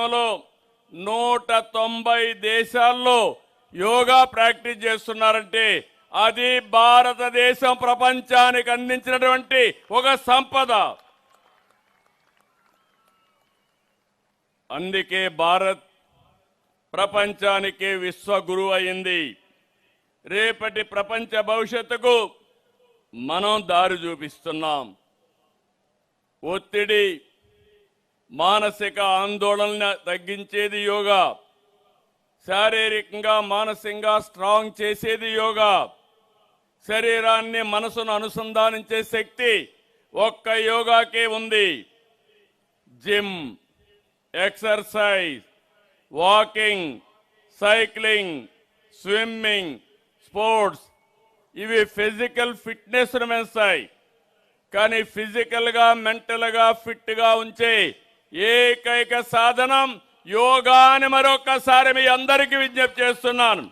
ప్రపంచంలో 190 దేశాల్లో యోగా ప్రాక్టీస్ చేస్తున్నారంటే అది భారతదేశం ప్రపంచానికి అందించినటువంటి ఒక సంపద. అందుకే భారత్ ప్రపంచానికి విశ్వగురువు అయింది. రేపటి ప్రపంచ భవిష్యత్తుకు మనం దారి చూపిస్తున్నాం. ఒత్తిడి, మానసిక ఆందోళన తగ్గించేది యోగా, శారీరకంగా మానసికంగా స్ట్రాంగ్ చేసేది యోగా, శరీరాన్ని మనసును అనుసంధానించే శక్తి ఒక్క యోగాకే ఉంది. Gym, exercise, walking, cycling, swimming, sports ఇవి ఫిజికల్ ఫిట్నెస్ పెంచుతాయి. కానీ ఫిజికల్గా మెంటల్గా ఫిట్గా ఉంచే ఏకైక సాధనం యోగా అని మరొకసారి మీ అందరికీ విజ్ఞప్తి చేస్తున్నాను.